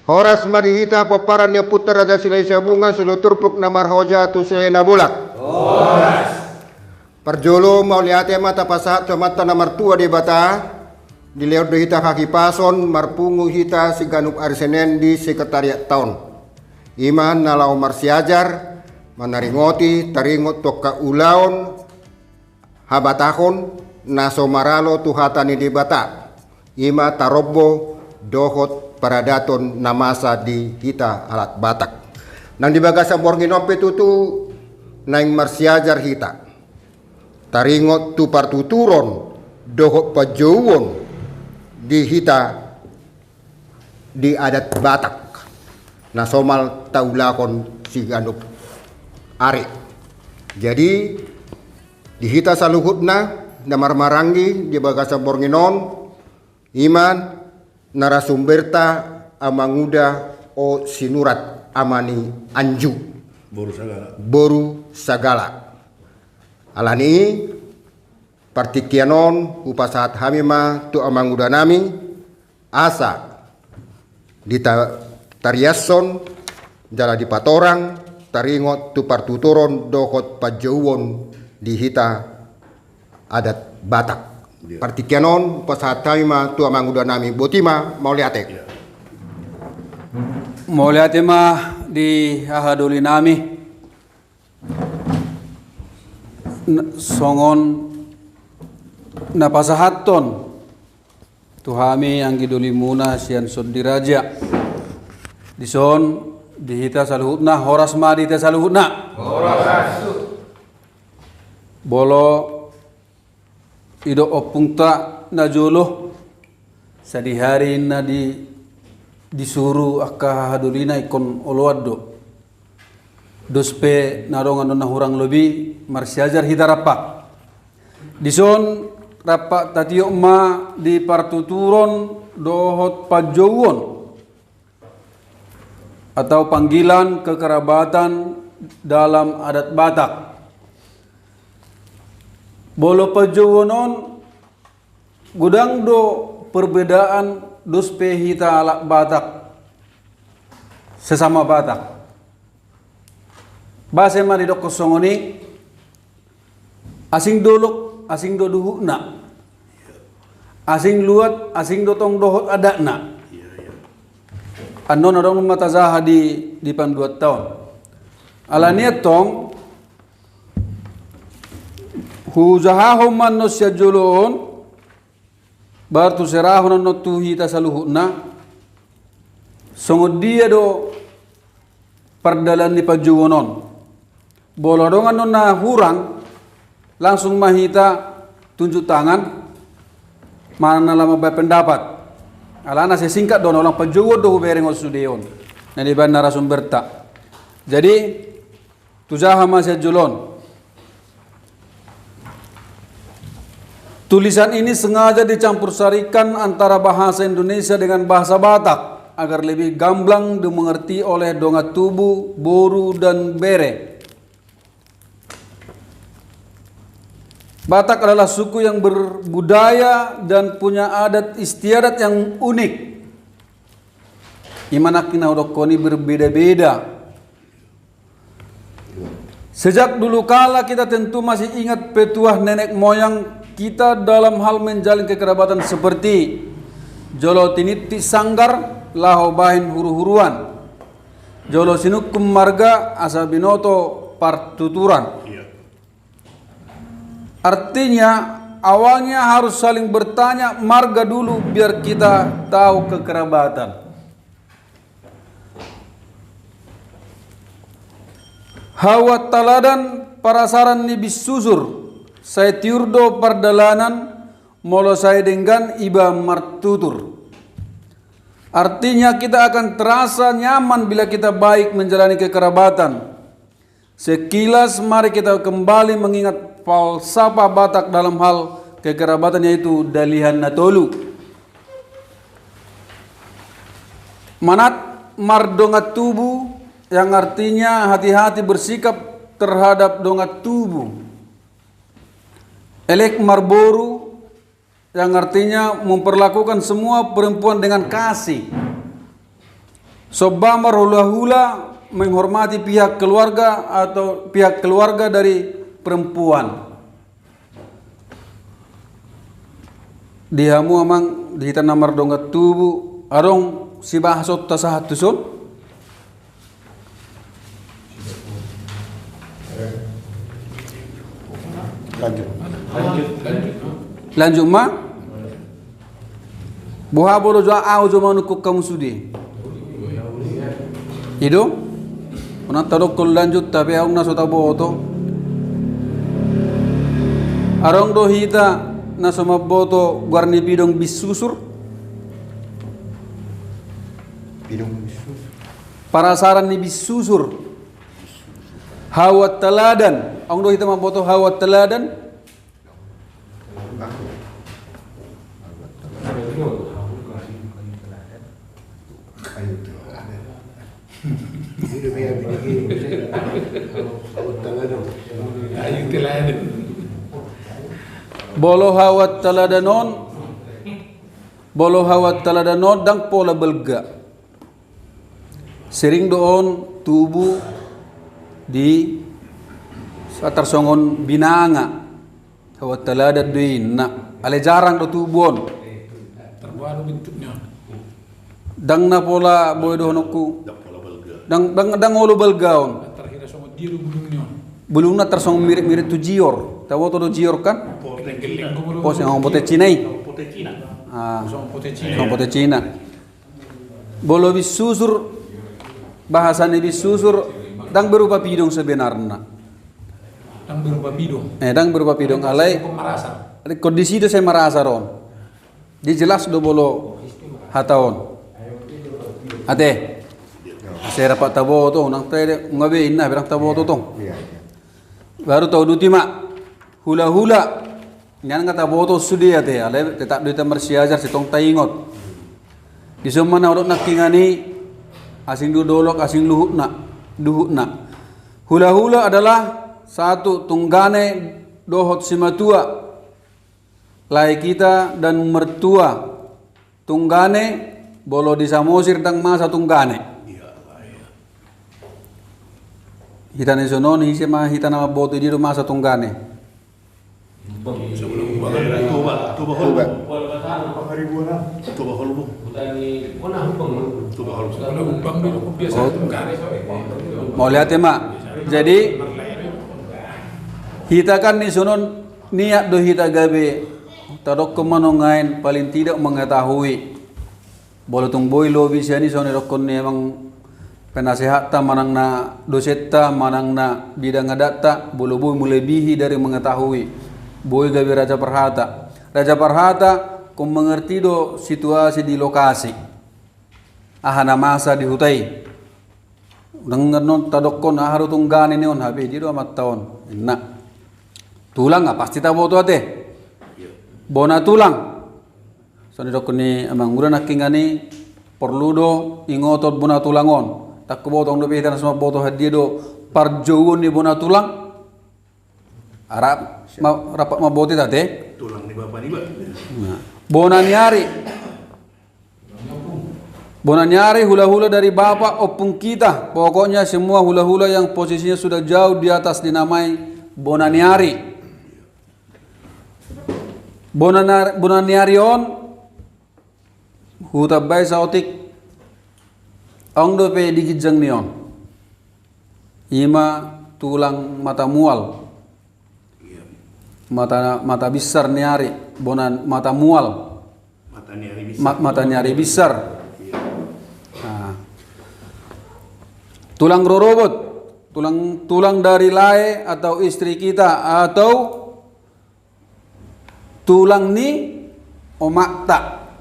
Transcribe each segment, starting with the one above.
Horas marihita paparan niya putra da sila sa bunga suluturpuk na marhoja tu sila na bulak. Horas. Perjolo mau lihat mata pasahat sa mata na martua di bata. Dilihat do hita kakipason marpungu hita si ganup arsenen di sekretariat tahun. Iman nalau marsiajar manaringoti taringot toka ulaon habatahon naso maralo tuhatani di bata. Ima tarobo dohot paradaton namasa di hita alat Batak. Nang di bagasa borginope tutu naing marsiajar hita. Taringot tupar tuturon dohot pajauon di hita di adat Batak. Nasomal taulakon si ganup are. Jadi di hita saluhutna namarmarangi di bagasa borginon iman narasumberta amanguda o sinurat amani anju boru sagala alani partikianon upasahat hamima tu amanguda nami asa di tariason jala di patorang taringot tu partuturon dokot pajauon di hita adat Batak. Partikianon pasahat hamima tu amanguda nami botima mau liatek. Mau lihat mah di ahaduli nami songon napasahaton tuhami ang giduli muna sian sondiraja dison dihita saluhutna horas ma dihita saluhutna bolo ido opungta na jolo sadihari na disuruh akka hadulina ikon oloado dospe narongan na hurang lebih marsiajar hita rapak dison rapak tatio ma di partuturon dohot pajauon atau panggilan kekerabatan dalam adat Batak. Bolo pajauonon gudang do perbedaan dospe hita ala Batak sesama Batak. Base mari dok kosongoni asing dolok asing do duhuna asing luat asing do tong dohot adakna anon orang matazaha di pan 2 tahun alaniat tong huzahahum man no syajulun bartu serahun no tuhita saluhuna songod dia do perdalan ni pajuwonon bolodongan no na hurang langsung mahita tunjuk tangan mana lama berpendapat alana sesingkat don orang pajuwo do bereng osudeon na di ban narasumberta jadi tujaha masya julon. Tulisan ini sengaja dicampur sarikan antara bahasa Indonesia dengan bahasa Batak agar lebih gamblang dimengerti oleh Donga Tubu, Boru, dan Bere. Batak adalah suku yang berbudaya dan punya adat istiadat yang unik. Imana kina odokoni berbeda-beda. Sejak dulu kala kita tentu masih ingat petuah nenek moyang kita dalam hal menjalin kekerabatan seperti jolo tiniti sanggar laho bahin huru-huruan jolo sinukum marga asabinoto partuturan. Artinya awalnya harus saling bertanya marga dulu biar kita tahu kekerabatan. Hawa taladan parasaran nibis susur saya tiurdo perdalanan molo saya dengan iba martutur. Artinya kita akan terasa nyaman bila kita baik menjalani kekerabatan. Sekilas mari kita kembali mengingat falsafah Batak dalam hal kekerabatan yaitu dalihan natolu. Manat mardonga tubuh yang artinya hati-hati bersikap terhadap donga tubuh. Elek marboru yang artinya memperlakukan semua perempuan dengan kasih. Sobbamar hula-hula menghormati pihak keluarga atau pihak keluarga dari perempuan. Dihamu amang dihita namar dongga tubu arong si bahasot tasahat tusun. Lanjut ma. Buha bolo jua au jua manukuk kamu sudi. Itu, orang tahu kul lanjut tapi aku naso tabo to. Arong do hita naso maboto guarni bidong bisusur. Bidong bisusur. Parasaran ni bisusur. Hawa teladan. Ang do hita maboto hawa teladan. Bolo hawat taladanon dang pola belga. Sering doon tubuh di satar songon binanga. Hawat taladad duin na. Ale jarang do tubuon. Terbaru bentuknya. Dang na pola boy do honokku. Dang olo belgaon. Terakhir sama dia bulungnya. Bulungna tersong mirip-mirip tu jior. Tahu tu jior kan? Pos yang pote Cinai. Ah, pote Cina. Bolo bisusur bahasa ni bisusur dang berupa pidong sebenarnya. Dang berupa bidong. Dang berupa pidong alai. Merasa. Kondisi itu saya merasa ron. Dijelas do bolo hataon. Ate. Saya rapat tabo tu, nang tadi ngabe inna berang tabo tu tong. Baru tahu dutima hula-hula. Ngan kata tabo tu sudi ate, ale tetap duita mersiajar sitong taingot. Di semana orang nak kingani asing dudolok asing luhutna. Hula-hula adalah satu tunggane dohot simatua. Lai kita dan mertua. Tunggane bolo disamosir tang masa tunggane. Hita ni sonon hisi ma hita nama boto di rumah masa tunggane. Mau lihat ya mak. Jadi hita kan ni sonon niat do hita gabe tadok kemanongain paling tidak mengetahui bolo tung boy lobi siani sonon rokon ni emang penasehat ta manang na dosetta manang na bidang adatta bolo boy melebihi dari mengetahui boy gabe raja perhata kung mengerti do situasi di lokasi ahana masa di hutai dengan non tadokon aharu tunggane ni on habe di do amat taon na tulang pasti ta boto ate bona tulang soni dokon ni amang udah nakingani perlu do ingotot bona tulangon tak kebotong do behitan semua boto hadia do parjouon ni bona tulang Arab rapat maboti tate tulang ni bapak ni ba. Bona nyari hula-hula dari bapak opung kita. Pokoknya semua hula-hula yang posisinya sudah jauh di atas dinamai bona nyari. Bona nyari on hutabay sautik ang do pe digijang nion. Ima tulang mata mual. Mata besar nyari, bonan mata mual. Mata nyari besar. Nah. Tulang rorobot, tulang dari lae atau istri kita atau tulang ni omakta.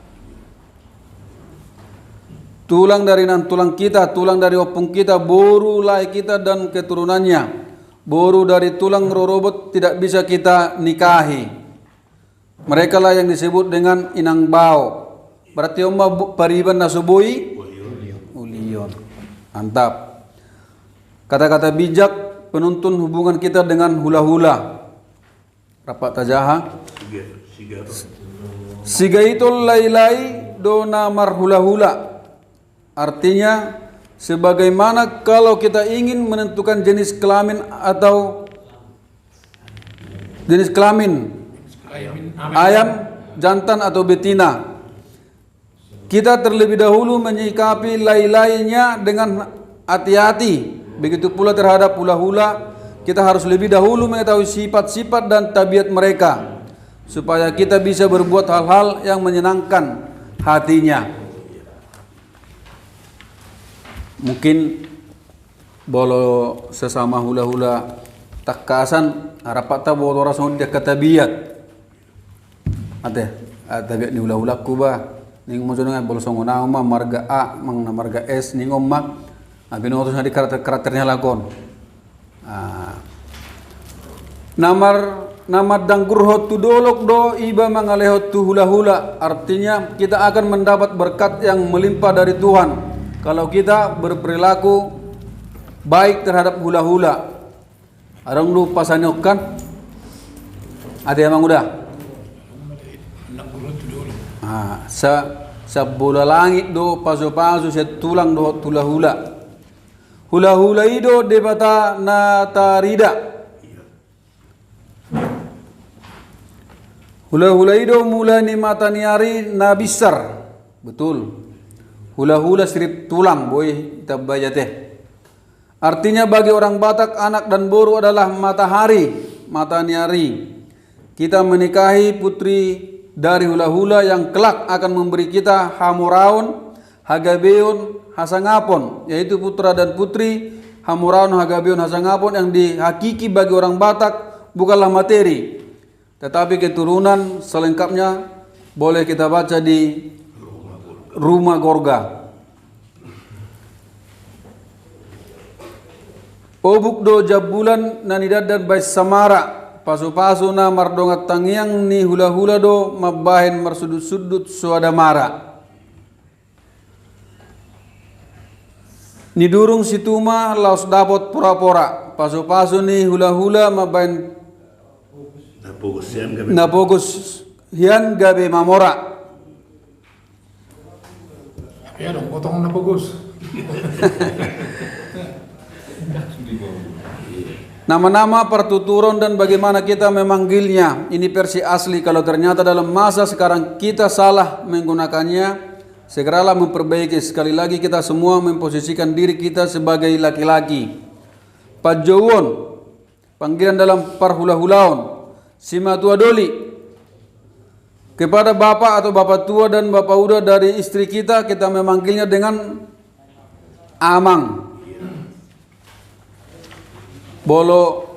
Tulang dari tulang kita, tulang dari opung kita, boru lae kita dan keturunannya. Boru dari tulang rorobot tidak bisa kita nikahi. Mereka lah yang disebut dengan inang bau. Berarti umma pariban nasubui ulion. Mantap. Kata-kata bijak penuntun hubungan kita dengan hula-hula. Rapat tajaha. Siga itu lai-lai do namar hula-hula. Artinya sebagaimana kalau kita ingin menentukan jenis kelamin atau jenis kelamin ayam jantan atau betina, kita terlebih dahulu menyikapi lay-laynya dengan hati-hati. Begitu pula terhadap hula-hula, kita harus lebih dahulu mengetahui sifat-sifat dan tabiat mereka supaya kita bisa berbuat hal-hal yang menyenangkan hatinya. Mungkin bolo sesama hula-hula takasan harapat ta bolo rason dia katabiat. Ate tabiat ni hula-hula ku ba ning mo jonga bolo songona ma marga A mang na marga S ning omma binotos na di karakternya lakon. Namar danggur tu dolok do iba mangalehot tu hula-hula. Artinya kita akan mendapat berkat yang melimpah dari Tuhan kalau kita berperilaku baik terhadap hula-hula. Arang lu pasanyok kan? Ada emang udah? Sa bola langit do paso-paso sa tulang do hula-hula. Hula-hula ido debata na tarida. Hula-hula ido mula ni mata niari na besar. Betul. Hula-hula sirip tulang boy tabayate. Artinya bagi orang Batak anak dan boru adalah matahari, mata niari. Kita menikahi putri dari hula-hula yang kelak akan memberi kita Hamuraun, Hagabeon, Hasangapon, yaitu putra dan putri Hamuraun, Hagabeon, Hasangapon yang dihakiki bagi orang Batak bukanlah materi, tetapi keturunan selengkapnya boleh kita baca di Rumah Gorga. Obuk do jabulan nanidad dan bais samara pasu-pasu na mardongat tangiang ni hula-hula do mabahin marsudut-sudut suada mara. Ni durung situma laos dapot pura-pura pasu-pasu ni hula-hula mabahin napogus hian gabe mamora. Ya dong, potong na bagus. Nama-nama pertuturan dan bagaimana kita memanggilnya. Ini versi asli. Kalau ternyata dalam masa sekarang kita salah menggunakannya, segeralah memperbaiki. Sekali lagi kita semua memposisikan diri kita sebagai laki-laki. Pajowon, panggilan dalam parhula-hulaon. Simatua doli, kepada bapak atau bapak tua dan bapak uda dari istri kita, kita memanggilnya dengan amang. Bolo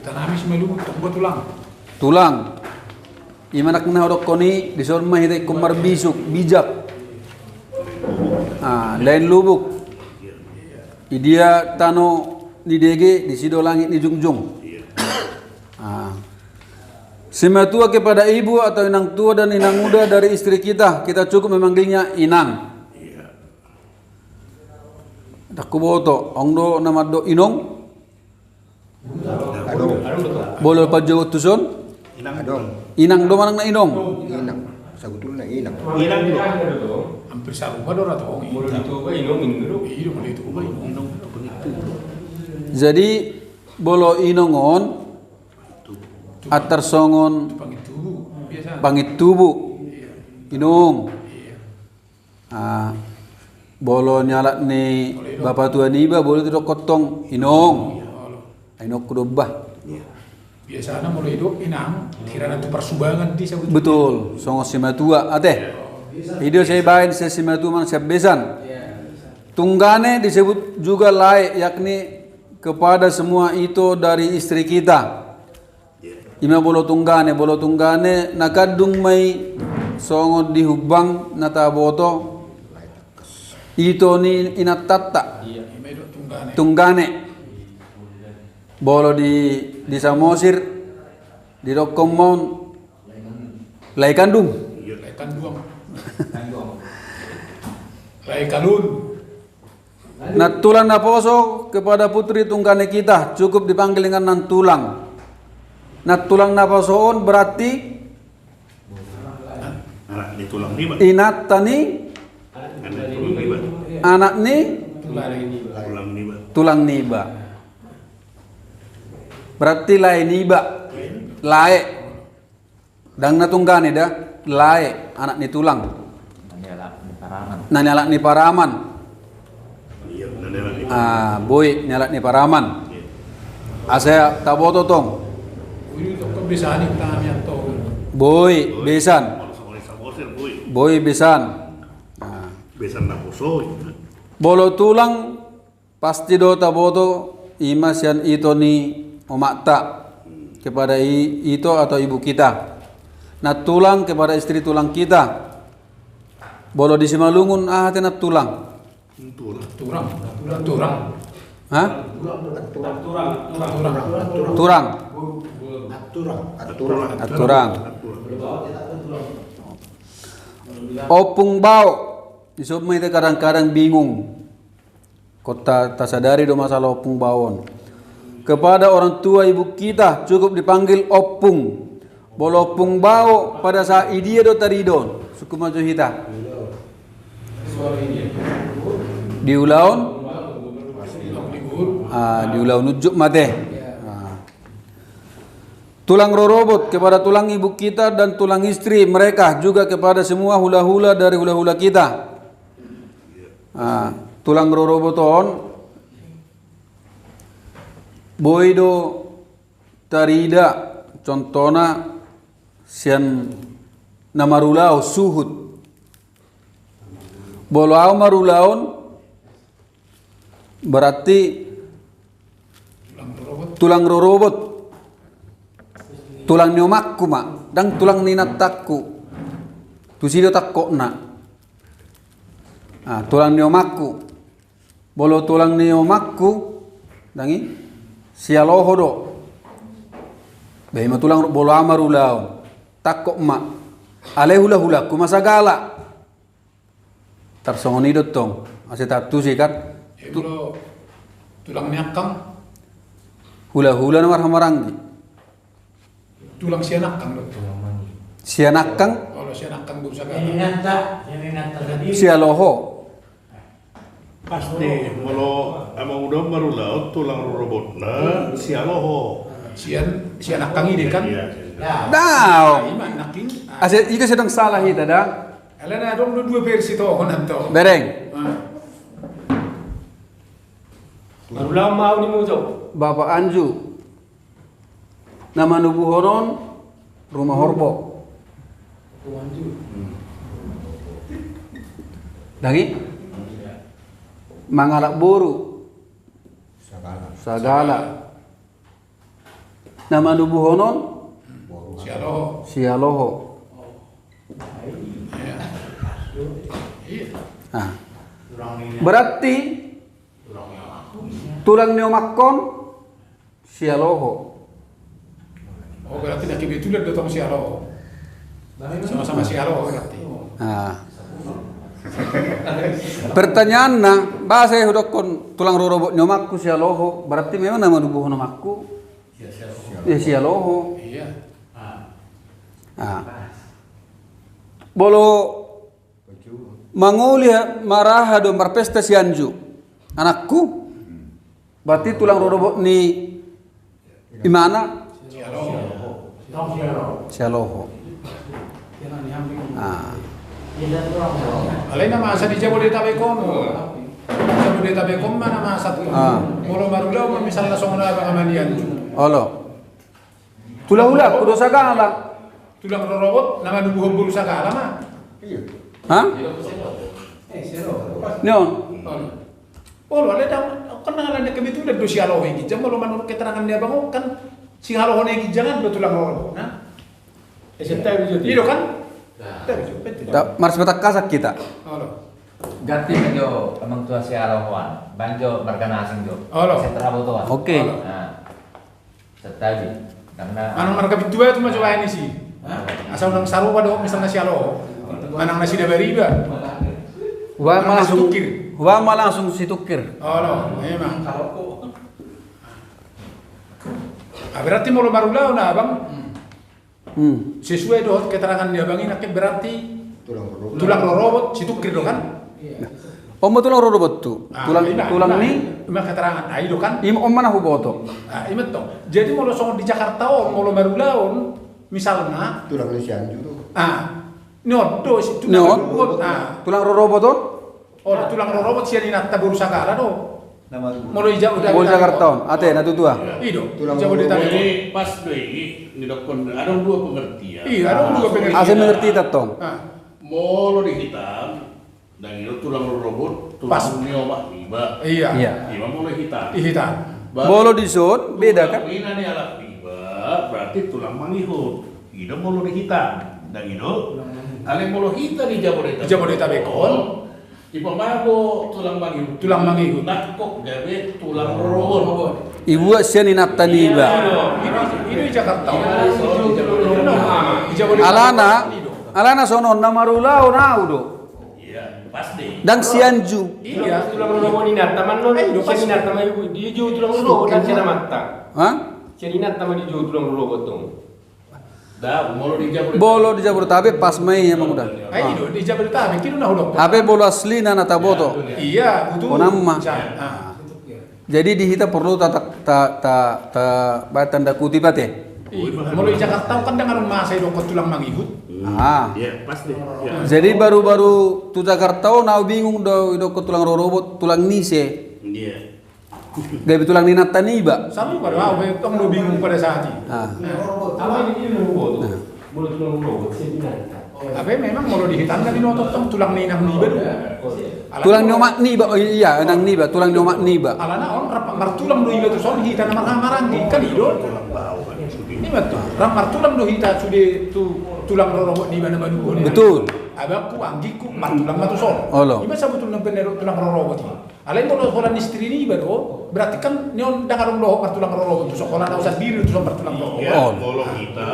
Tanamis melumut buat tulang. Imanak na hodok koni dison mahite kumar bisuk bijak. Lain lubuk. Idia tano ni dege di sido langit ni jungjung. Simatua kepada ibu atau inang tua dan inang muda dari istri kita, kita cukup memanggilnya inang. Dakuboto ongdo namado inong. Boleh pajo tuson? Inang do manang na inong. Inang. Sagutul na inang. hampir sarupa do rato ong inong. Jadi bolo inongon atar songon Pangitubu biasa. pangitubu inong. Bolo nyala ni bapak tua niba boleh tidak kotong inong. Inok kudobah. Biasanya mulai hidup inang kirana tu persumbangan di sabut. Betul, songo simatua ate. Video saya bain saya simatua man siap besan. Tunggane disebut juga layak yakni kepada semua itu dari istri kita. Ima bolo tunggane nakadung mai songo dihubang nataboto. Ito ni inatata. Tunggane. Bolo di Samosir di Rokong Mount Lai Kandung. Lai Kalun. Natulang na poso kepada putri tunggane kita cukup dipanggil dengan nantulang. Natulang na posoon berarti Anak di tulang ni ba? inat tani Anak ni tulang niba. Berarti lain niba. Lae. Dang natunggani dah. Lae. Anak ni tulang. Nanyalak ni paraman. Boy nyalak ni paraman. Asa taboto tong. Ini tuh kebiasaan yang kami atau Boy besan. Boy besan. Besan na puso. Bolo tulang pasti do taboto imas yan ito ni umakta kepada itu atau ibu kita. Nah tulang kepada istri tulang kita. Bolo di Simalungun tena tulang. turang. Hah? Turang. Aturang. Opung bau. Disebut itu kadang-kadang bingung. Kota tak sadari do masalah opung bawon. Kepada orang tua ibu kita cukup dipanggil opung. Bolo opung bau pada saat dia do taridon. Suku maju hita. Di ulaun ujuk mate. Tulang rorobot kepada tulang ibu kita dan tulang istri mereka juga kepada semua hula-hula dari hula-hula kita. Tulang roroboton boido tarida contohna sian namarulau suhud bolau marulaun berarti tulang rorobot tulang nyomakku mak dan tulang ninatakku tusido takkokna tulang nyomakku bolo tulang nyomakku dangi sialoho do bahima tulang bolo amarulaun takkok mak ale hula-hula ku masagala tarsongoni dotong aseta tusikat Kalau tulang nyakang, hula-hula na marhamaranggi tulang sianakang loh. sianakang Kalau sianakang berusaha sialoho Pasti kalau emang udah baru laut tulang robot sialoho. sianakang ini kan. daw Iman naking. ase ika sedang salah hita da Alana dong dua versi toh nanto. bereng Marulang mau ni muncul. Bapak Anju nama nubuhonon rumah horbo lagi mangalak boru sagala nama nubuhonon Sialoho. sialoho berarti tulang neomakon sialoho Oh berarti nak kebetulan datang sialoho. Sama-sama sialoho berarti. Pertanyaan bahasa hudokon tulang rorobot nyomakku sialoho berarti memang nama nubuh nomakku ya sialoho. Iya. Bolo manguli maraha do berpesta sianju anakku berarti tulang rorobot ni imana sialoho. Alay na masa di Jabodetabek mana masa tuh. Mulu marulaw misal na songna bang amanian. Olo tula-hula kudo sagala Tulang rorobot nama nubuh bulu sagala mah. hah nyon Oh, alay daw kenalan na kebetulan do sialoho iki. Jam kalau menurut keterangan dia bang kan si haloho iki jangan do tulang rorobot. Nah. Iya kan? mars betak kasak kita Ganti banjo amang tua si alawan. Banjo margana asing jo. Halo. Setra botoan. oke Nah. Setabi. Karena Anong marga bidua itu mah coba ini sih. Asal nang sarupa do misalnya sialoho. Manang nasi dabariba. Wa langsung situkir. Oh no, memang. Berarti mau marulaw na bang. Sesuai doh keterangan dia bang ini berarti tulang rorobot situ kiri kan? Om tulang robot tu. Tulang ni Ima keterangan. Itu kan. om mana huboto? Ima tuh. Jadi mau song di Jakarta mau baru laun misalnya. Tulang lesian juga. Nyodo itu. Tulang robot tu? Oh, tulang robot sih ini nata baru sakala do. Mau ijau udah. Bol Jakarta. Ate na tutua. Itu. Tulang Ijau udah tadi. Jadi pas deh, ini dokon ada dua pengertian. Iya, ada dua pengertian. Asa mengerti tatong. Molo di hitam, dan itu tulang robot, Pas. tulang nyoba tiba. Iya. Iya. Tiba molo hitam. Hitam. Bolo di zon beda kan? Ini nih alat tiba, berarti tulang mangihut. Itu molo di hitam, dan itu kalian molo hitam di Jabodetabek. Jabodetabek. Ibu mago tulang mangihut. Tulang mangihut. Nakok gawe tulang robot. Ibu siani nataniba. Ini Jakarta. Alana sono namarulao naudo. Iya, pasti. Dan sianju. Iya. Tulang robot ini taman lo, siya ninat naman di jo tulang robot dan siya namata. Hah? Siya ninat naman di jo tulang robot dong. Dah, molo di Jabodetabek. Bolo di Jabodetabek pas Mei emang udah. Itu di Jabodetabek kira nah udah. Abe bolo asli na nataboto. Iya, betul. Konama. Jadi Jadi di hita perlu tanda kutip ate. Mau di Jakarta kan dengan masa itu tulang mangihut. Iya, pasti. Ya. Jadi baru-baru tu Jakarta nau bingung do ke tulang robot tulang nise. Iya. Gabi tulang ninat taniba. Sama pada kamu lo bingung pada saat itu. Apa ini robot? Boleh tulang robot siya ninat. Apa memang mau dihitam kan dinotot tulang ninang niba do. Tulang nyomak niba, oh iya, nang niba, tulang nyomak niba. Alana on martulang do iba tu son hitan marang kan ido. Ini betul. Martulang do hita sude tu tulang robot niba na madu. Betul. Abang ku anggiku martulang matu son. Olo. Iba sabutul nang penero tulang robot ini. Alain kalau sekolah istri ini iba do, berarti kan neon dangarong loh martulang robot tu sekolah na usah diri tu son martulang robot. Ya, kalau kita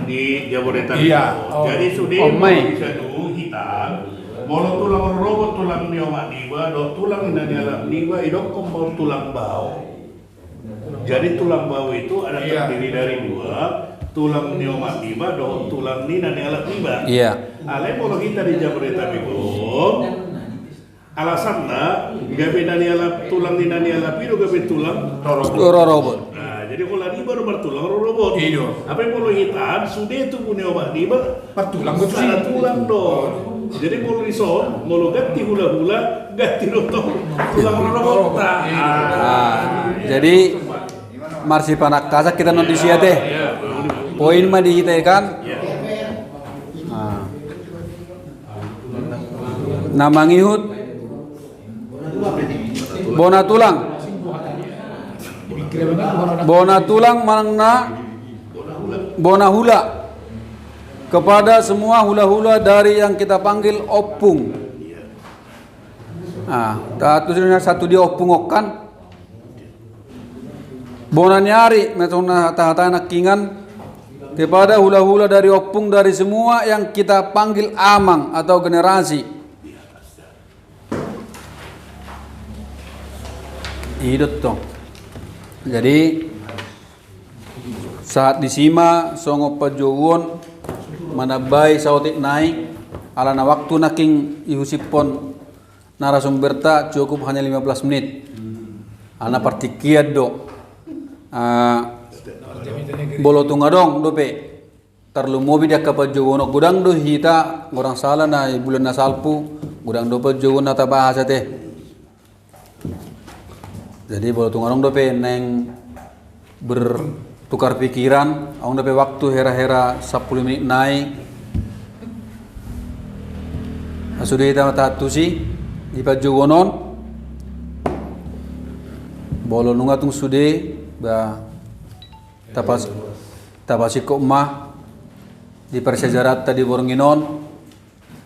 di Jabodetabek. Iya. Jadi sudah bisa tuh hitam. Molo tulang robot tulang nyomak niba, do tulang inaniala niba, idok kompor tulang bau. Jadi tulang bau itu ada terdiri dari dua, tulang nyomak niba, do tulang inaniala niba. Iya. Ale molo kita di Jabodetabek alasannya gabe naniala tulang inaniala pido gabe tulang Robot. Nah, jadi kalau ini baru bertulang robot. Iya. Apa yang kalau hitam sudah itu punya obat niba Bertulang betul sih. salah tulang dong. Jadi kalau rison, mau ganti hula-hula, ganti dotong tulang robot. Jadi marsipanak kasak kita non disia teh. Poin mah dihita kan? Nama ngihut bona tulang manangna bona hula kepada semua hula-hula dari yang kita panggil opung. Tulisnya satu dia opung okan. Bona nyari metona tahta nakingan kepada hula-hula dari opung dari semua yang kita panggil amang atau generasi. Idot dong. Jadi saat disima songo pajowon manabai sautik naik alana waktu naking ihusipon narasumber ta cukup hanya 15 menit. Ana partikiat do. Bolo tungadong dope. Terlumobi dia ke pajowon gudang do hita orang salah na bulan nasalpu gudang do pajowon nata bahasa teh. Jadi bolo tungarong dope neng bertukar pikiran, ang dope waktu hera-hera 10 menit naik. Sudah kita matatusi di pajugonon. Bolo nunga tung sude ba tapasi ko ma di persejarat tadi boronginon.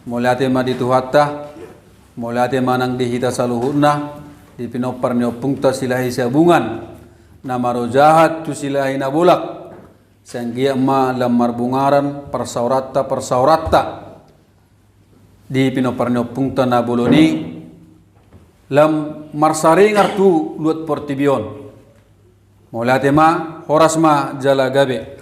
Mulate ma dituhatta, mulate manang dihita saluhuna. Di pinopar nyopung ta silahi sabungan nama rojahat tu silahi nabulak sanggia ma lamar bungaran persaurata di pinopar nyopung ta nabuloni lam marsaringar tu luat portibion molate ma horas ma jala gabe